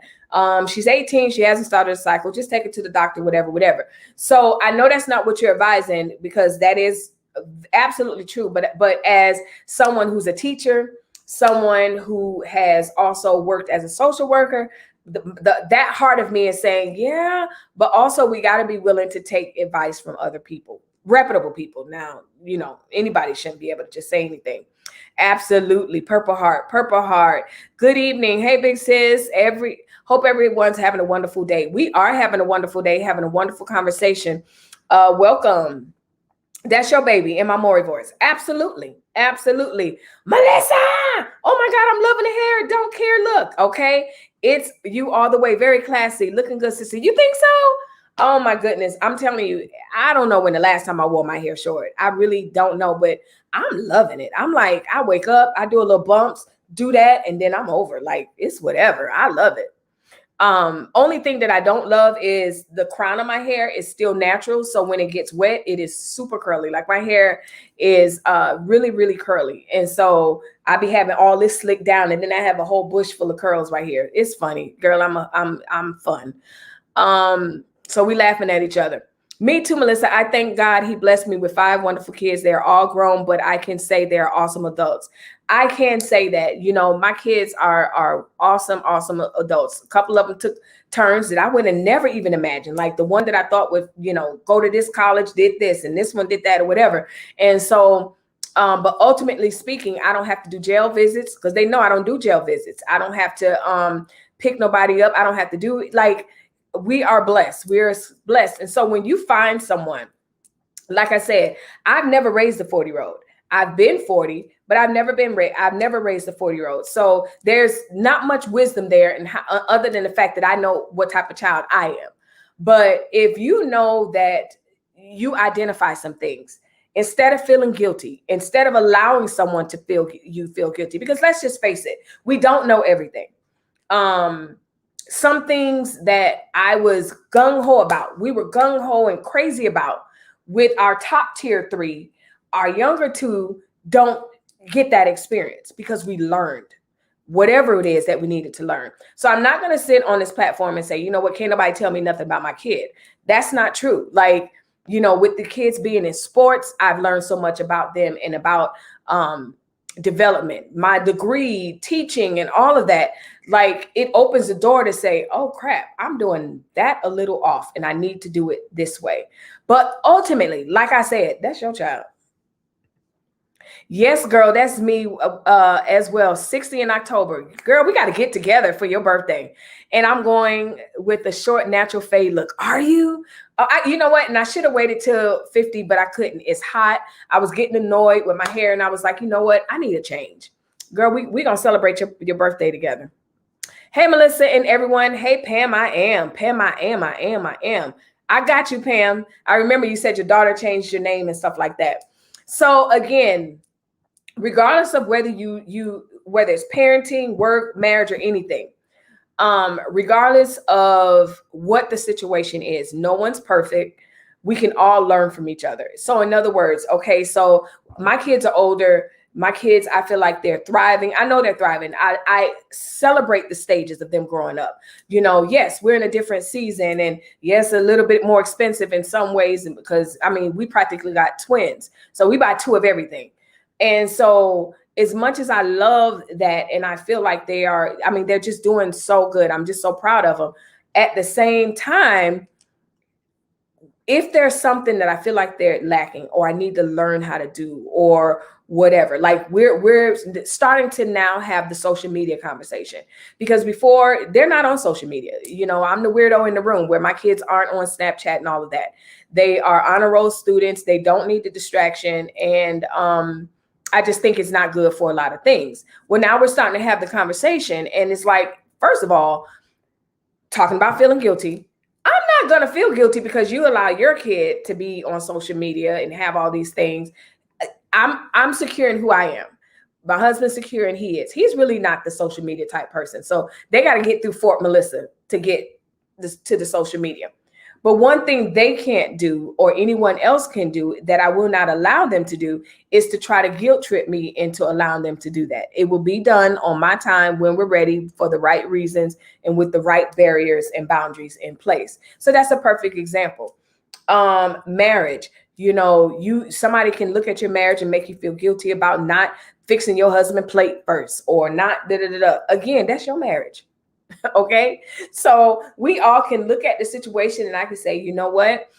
A: She's 18. She hasn't started a cycle. Just take her to the doctor, whatever. So I know that's not what you're advising, because that is absolutely true. But as someone who's a teacher, someone who has also worked as a social worker, that heart of me is saying, yeah, but also we got to be willing to take advice from other people. Reputable people. Now, you know, anybody shouldn't be able to just say anything. Absolutely. Purple heart. Good evening. Hey, big sis. Hope everyone's having a wonderful day. We are having a wonderful day, having a wonderful conversation. Welcome. That's your baby in my Maury voice. Absolutely. Melissa. Oh my God, I'm loving the hair. Don't care. Look, okay. It's you all the way. Very classy. Looking good, sister. You think so? Oh my goodness. I'm telling you, I don't know when the last time I wore my hair short. I really don't know, but I'm loving it. I'm like, I wake up, I do a little bumps, do that, and then I'm over. Like, it's whatever. I love it. Only thing that I don't love is the crown of my hair is still natural. So when it gets wet, it is super curly. Like my hair is really, really curly. And so I be having all this slicked down, and then I have a whole bush full of curls right here. It's funny, girl. I'm fun. So we laughing at each other. Me too, Melissa. I thank God he blessed me with 5 wonderful kids. They're all grown, but I can say they're awesome adults. I can say that, you know, my kids are awesome adults. A couple of them took turns that I would have never even imagined. Like the one that I thought would, you know, go to this college, did this, and this one did that or whatever. And so, but ultimately speaking, I don't have to do jail visits because they know I don't do jail visits. I don't have to pick nobody up. I don't have to do it. Like, we are blessed. We're blessed. And so when you find someone, like I said, I've never raised a 40-year-old. I've been 40, but I've never raised a 40-year-old. So there's not much wisdom there, and other than the fact that I know what type of child I am. But if you know that you identify some things, instead of feeling guilty, instead of allowing someone to feel guilty, because let's just face it, we don't know everything. Some things that I was gung-ho about, we were gung-ho and crazy about with our top tier 3, our younger 2 don't get that experience because we learned whatever it is that we needed to learn. So I'm not going to sit on this platform and say, you know what, can't nobody tell me nothing about my kid. That's not true. Like, you know, with the kids being in sports, I've learned so much about them and about development, my degree, teaching, and all of that. Like, it opens the door to say, oh crap, I'm doing that a little off and I need to do it this way. But ultimately, like I said, that's your child. Yes, girl, that's me as well. 60 in October. Girl, we got to get together for your birthday. And I'm going with the short natural fade look. Are you? You know what? And I should have waited till 50, but I couldn't. It's hot. I was getting annoyed with my hair, and I was like, you know what? I need a change. Girl, we going to celebrate your birthday together. Hey, Melissa and everyone. Hey, Pam, I am. Pam, I am. I got you, Pam. I remember you said your daughter changed your name and stuff like that. So again, regardless of whether whether it's parenting, work, marriage, or anything, Regardless of what the situation is, no one's perfect. We can all learn from each other. So in other words, okay, so my kids are older. My kids, I feel like they're thriving. I know they're thriving. I celebrate the stages of them growing up. Yes, we're in a different season, and yes, a little bit more expensive in some ways, because I mean, we practically got twins. So we buy two of everything. And so as much as I love that, and I feel like they're just doing so good. I'm just so proud of them. At the same time, if there's something that I feel like they're lacking, or I need to learn how to do, or whatever, like we're starting to now have the social media conversation, because before, they're not on social media. I'm the weirdo in the room where my kids aren't on Snapchat and all of that. They are honor roll students. They don't need the distraction. And I just think it's not good for a lot of things. Well, now we're starting to have the conversation, and it's like, first of all, talking about feeling guilty. I'm not going to feel guilty because you allow your kid to be on social media and have all these things. I'm secure in who I am. My husband's secure in he's really not the social media type person. So they got to get through Fort Melissa to get to the social media. But one thing they can't do, or anyone else can do, that I will not allow them to do, is to try to guilt trip me into allowing them to do that. It will be done on my time, when we're ready, for the right reasons, and with the right barriers and boundaries in place. So that's a perfect example. Marriage. Somebody can look at your marriage and make you feel guilty about not fixing your husband's plate first, or not da-da-da-da. Again, that's your marriage. Okay. So we all can look at the situation, and I can say, you know what?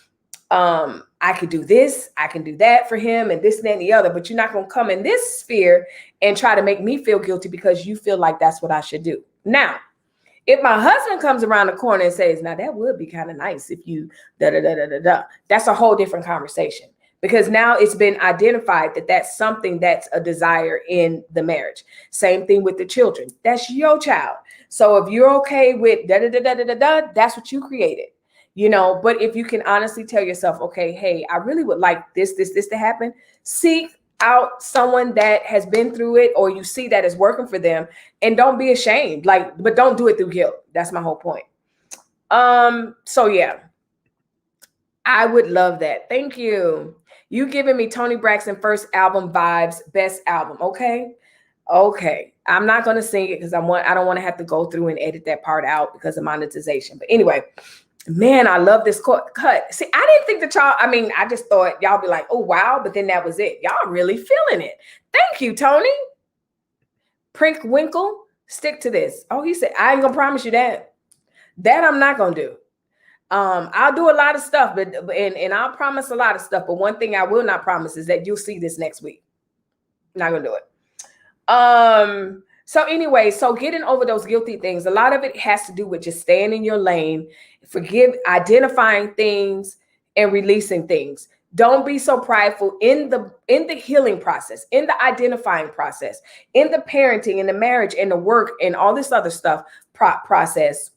A: I could do this, I can do that for him, and this and that and the other, but you're not going to come in this sphere and try to make me feel guilty because you feel like that's what I should do. Now, if my husband comes around the corner and says, now that would be kind of nice if you da-da-da-da-da-da, that's a whole different conversation. Because now it's been identified that that's something that's a desire in the marriage. Same thing with the children. That's your child. So if you're okay with da-da-da-da-da-da, that's what you created. But if you can honestly tell yourself, okay, hey, I really would like this to happen, seek out someone that has been through it, or you see that is working for them, and don't be ashamed. But don't do it through guilt. That's my whole point. So yeah, I would love that. Thank you. You giving me Toni Braxton first album vibes, best album. Okay. I'm not going to sing it because I don't want to have to go through and edit that part out because of monetization. But anyway, man, I love this cut. See, I didn't think that I just thought y'all be like, oh, wow. But then that was it. Y'all really feeling it. Thank you, Tony. Prink Winkle, stick to this. Oh, he said, I ain't going to promise you that. That I'm not going to do. I'll do a lot of stuff, and I'll promise a lot of stuff. But one thing I will not promise is that you'll see this next week. Not going to do it. So anyway, so getting over those guilty things, a lot of it has to do with just staying in your lane, identifying things and releasing things. Don't be so prideful in the healing process, in the identifying process, in the parenting, in the marriage, and the work, and all this other stuff process.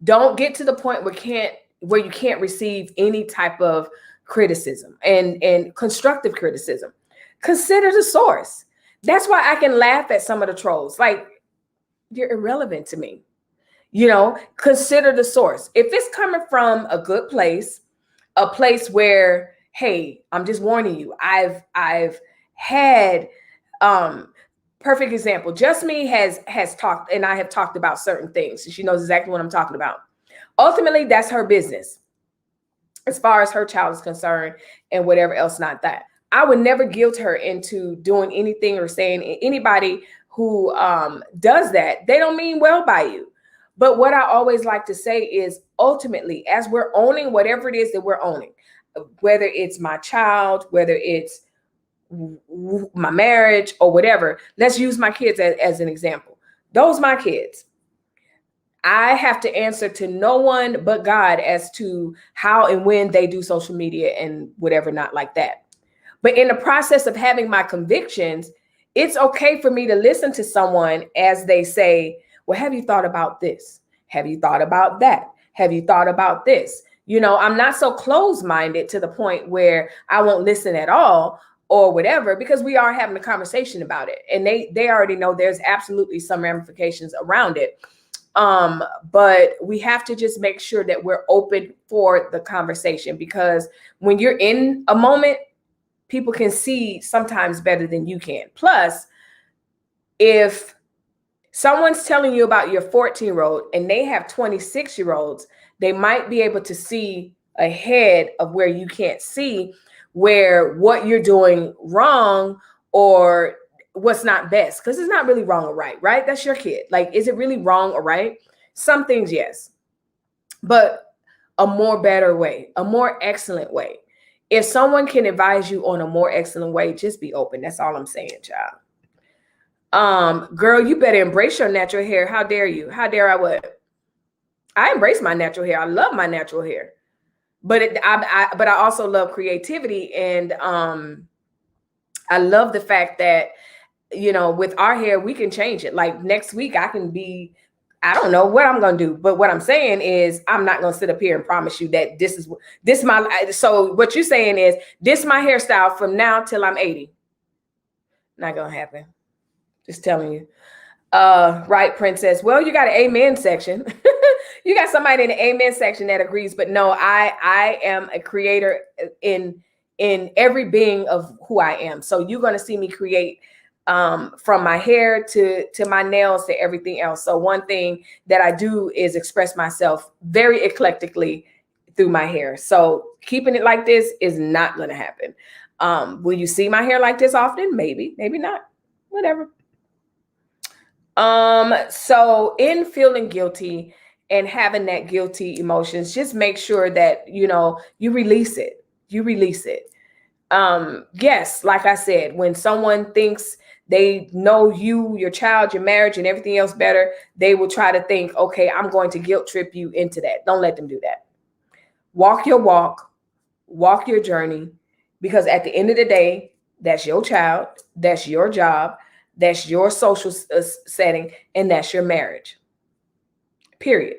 A: Don't get to the point where you can't receive any type of criticism and constructive criticism. Consider the source. That's why I can laugh at some of the trolls. Like, you're irrelevant to me. Consider the source. If it's coming from a good place, a place where, hey, I'm just warning you, I've had perfect example. Just Me has talked, and I have talked about certain things. She knows exactly what I'm talking about. Ultimately, that's her business as far as her child is concerned, and whatever else not that. I would never guilt her into doing anything or saying anybody who does that, they don't mean well by you. But what I always like to say is, ultimately, as we're owning whatever it is that we're owning, whether it's my child, whether it's my marriage or whatever, let's use my kids as an example. Those my kids. I have to answer to no one but God as to how and when they do social media and whatever, not like that. But in the process of having my convictions, it's okay for me to listen to someone as they say, well, have you thought about this? Have you thought about that? Have you thought about this? I'm not so closed-minded to the point where I won't listen at all or whatever, because we are having a conversation about it. And they already know there's absolutely some ramifications around it. But we have to just make sure that we're open for the conversation, because when you're in a moment, people can see sometimes better than you can. Plus, if someone's telling you about your 14-year-old and they have 26-year-olds, they might be able to see ahead of where you can't see, where what you're doing wrong or what's not best. Because it's not really wrong or right, right? That's your kid. Like, is it really wrong or right? Some things, yes, but a more better way, a more excellent way. If someone can advise you on a more excellent way, just be open. That's all I'm saying, child. Girl, you better embrace your natural hair. How dare you? How dare I what? I embrace my natural hair. I love my natural hair. But I also love creativity, and I love the fact that, you know, with our hair, we can change it. Like next week, I can be, I don't know what I'm going to do, but what I'm saying is I'm not going to sit up here and promise you that this my, so what you're saying is this my hairstyle from now till I'm 80. Not going to happen. Just telling you. Right, Princess. Well, you got an amen section. You got somebody in the amen section that agrees, but no, I am a creator in every being of who I am. So you're going to see me create from my hair to my nails to everything else. So one thing that I do is express myself very eclectically through my hair. So keeping it like this is not going to happen. Will you see my hair like this often? Maybe, maybe not. Whatever. So in feeling guilty and having that guilty emotions, just make sure that, you know, you release it. You release it. Yes, like I said, when someone thinks they know you, your child, your marriage, and everything else better, they will try to think, okay, I'm going to guilt trip you into that. Don't let them do that. Walk your walk, walk your journey, because at the end of the day, that's your child, that's your job, that's your social setting, and that's your marriage. Period.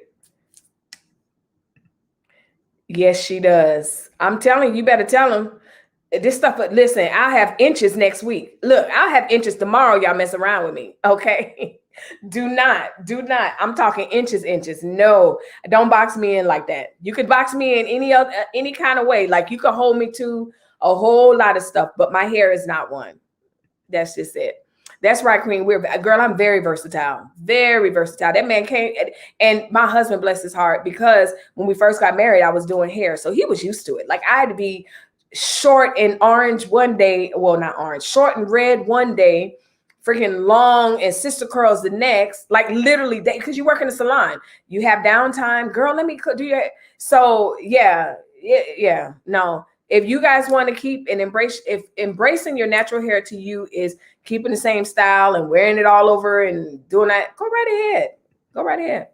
A: Yes, she does. I'm telling you, you better tell them this stuff. Listen, I'll have inches next week. Look, I'll have inches tomorrow. Y'all mess around with me. Okay. Do not. I'm talking inches. No, don't box me in like that. You could box me in any kind of way. Like you could hold me to a whole lot of stuff, but my hair is not one. That's just it. That's right, Queen. Girl, I'm very versatile. Very versatile. That man came, and my husband, bless his heart, because when we first got married, I was doing hair. So he was used to it. Like I had to be short and orange one day. Well, not orange, short and red one day, freaking long and sister curls the next. Like literally, because you work in a salon. You have downtime. Girl, let me do your. So yeah. No. If you guys want to keep and if embracing your natural hair to you is keeping the same style and wearing it all over and doing that, go right ahead. Go right ahead.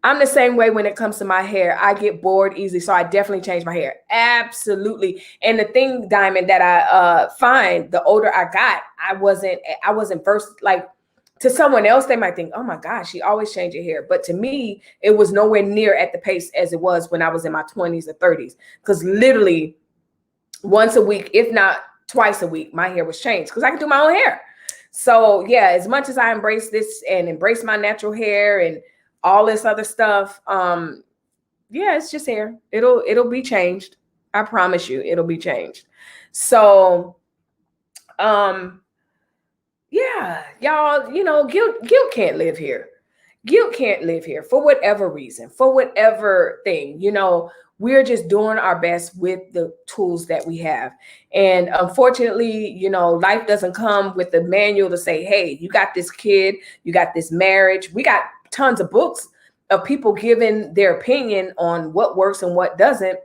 A: I'm the same way when it comes to my hair. I get bored easily, so I definitely change my hair. Absolutely. And the thing, Diamond, that I find the older I got, I wasn't first, like, to someone else, they might think, oh my gosh, she always changed her hair. But to me, it was nowhere near at the pace as it was when I was in my 20s or 30s. Because literally once a week, if not twice a week, my hair was changed because I can do my own hair. So yeah, as much as I embrace this and embrace my natural hair and all this other stuff, yeah, it's just hair. It'll be changed. I promise you, it'll be changed. So yeah, y'all, you know, guilt can't live here. Guilt can't live here for whatever reason, for whatever thing, you know, we're just doing our best with the tools that we have. And unfortunately, you know, life doesn't come with a manual to say, hey, you got this kid, you got this marriage. We got tons of books of people giving their opinion on what works and what doesn't.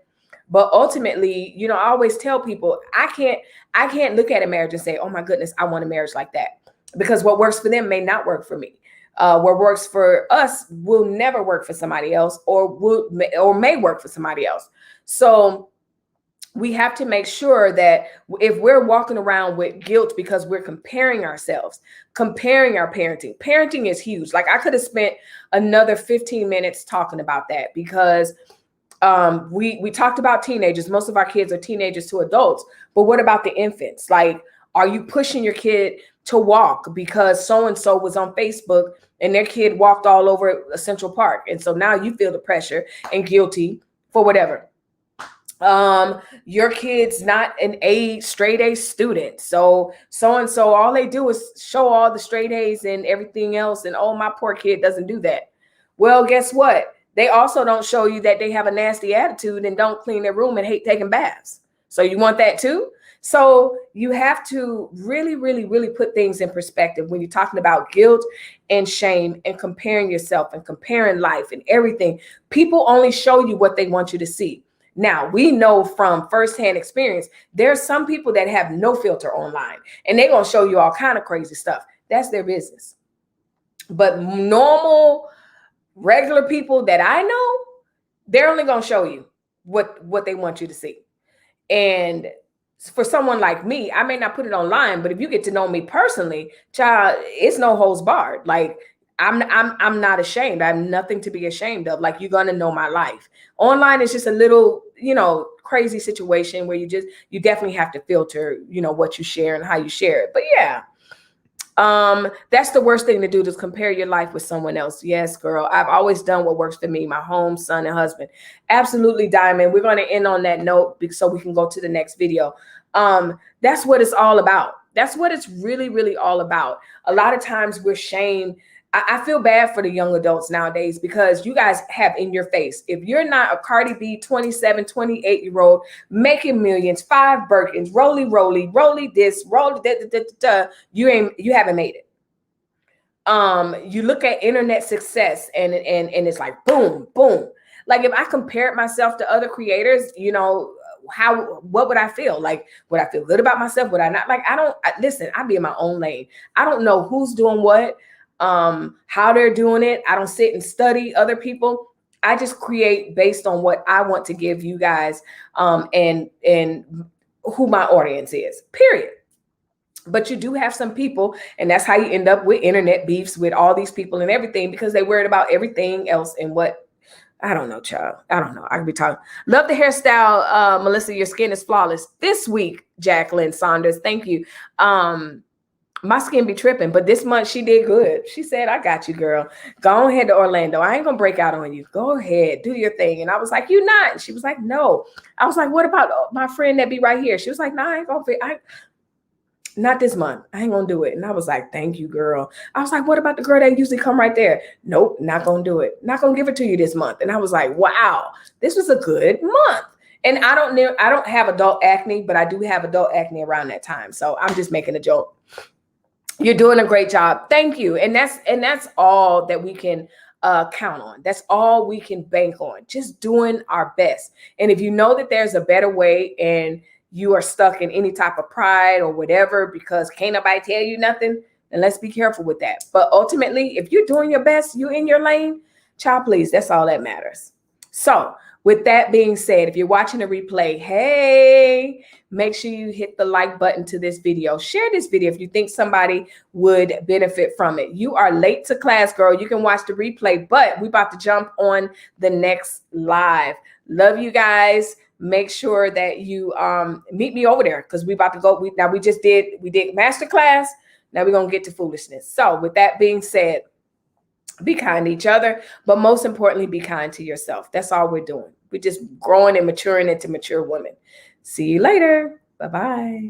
A: But ultimately, you know, I always tell people, I can't look at a marriage and say, oh my goodness, I want a marriage like that. Because what works for them may not work for me. What works for us will never work for somebody else, or may work for somebody else. So we have to make sure that if we're walking around with guilt because we're comparing ourselves, comparing our parenting is huge. Like I could have spent another 15 minutes talking about that, because we talked about teenagers. Most of our kids are teenagers to adults, but what about the infants? Like, are you pushing your kid to walk because so-and-so was on Facebook and their kid walked all over Central Park. And so now you feel the pressure and guilty for whatever. Your kid's not an straight A student. So-and-so, all they do is show all the straight A's and everything else. And oh, my poor kid doesn't do that. Well, guess what? They also don't show you that they have a nasty attitude and don't clean their room and hate taking baths. So you want that too? So you have to really, really, really put things in perspective when you're talking about guilt and shame and comparing yourself and comparing life and everything. People only show you what they want you to see. Now, we know from firsthand experience, there's some people that have no filter online and they're going to show you all kind of crazy stuff. That's their business. But normal, regular people that I know, they're only going to show you what they want you to see. And for someone like me, I may not put it online, but if you get to know me personally, child, it's no holds barred. Like I'm not ashamed. I have nothing to be ashamed of. Like, you're going to know my life. Online is just a little, crazy situation where you definitely have to filter, what you share and how you share it. But yeah, that's the worst thing to do, is compare your life with someone else. Yes, girl. I've always done what works for me, my home, son, and husband. Absolutely, Diamond. We're going to end on that note so we can go to the next video. That's what it's all about. That's what it's really, really all about. A lot of times we're shamed. I feel bad for the young adults nowadays because you guys have in your face, if you're not a Cardi B 27, 28-year-old making millions, 5 Birkins, rolly this, you haven't made it. You look at internet success and it's like boom, boom. Like, if I compared myself to other creators, what would I feel? Like, would I feel good about myself? Would I not? Like, listen, I be in my own lane. I don't know who's doing what. How they're doing it. I don't sit and study other people. I just create based on what I want to give you guys, and who my audience is, period. But you do have some people, and that's how you end up with internet beefs with all these people and everything, because they worried about everything else and what, I don't know, child. I don't know. I could be talking. Love the hairstyle, Melissa. Your skin is flawless this week, Jacqueline Saunders. Thank you. My skin be tripping, but this month she did good. She said, I got you, girl. Go ahead to Orlando. I ain't going to break out on you. Go ahead. Do your thing. And I was like, you not. And she was like, no. I was like, what about my friend that be right here? She was like, no, I ain't going to. Not this month. I ain't going to do it. And I was like, thank you, girl. I was like, what about the girl that usually come right there? Nope, not going to do it. Not going to give it to you this month. And I was like, wow, this was a good month. And I don't have adult acne, but I do have adult acne around that time. So I'm just making a joke. You're doing a great job. Thank you. And that's all that we can count on. That's all we can bank on. Just doing our best. And if you know that there's a better way and you are stuck in any type of pride or whatever because can't nobody tell you nothing, then let's be careful with that. But ultimately, if you're doing your best, you're in your lane, child, please, that's all that matters. So with that being said, if you're watching a replay, hey, make sure you hit the like button to this video. Share this video if you think somebody would benefit from it. You are late to class, girl. You can watch the replay, but we about to jump on the next live. Love you guys. Make sure that you meet me over there because we about to go. We did master class. Now we're going to get to foolishness. So with that being said, be kind to each other, but most importantly, be kind to yourself. That's all we're doing. We're just growing and maturing into mature women. See you later. Bye-bye.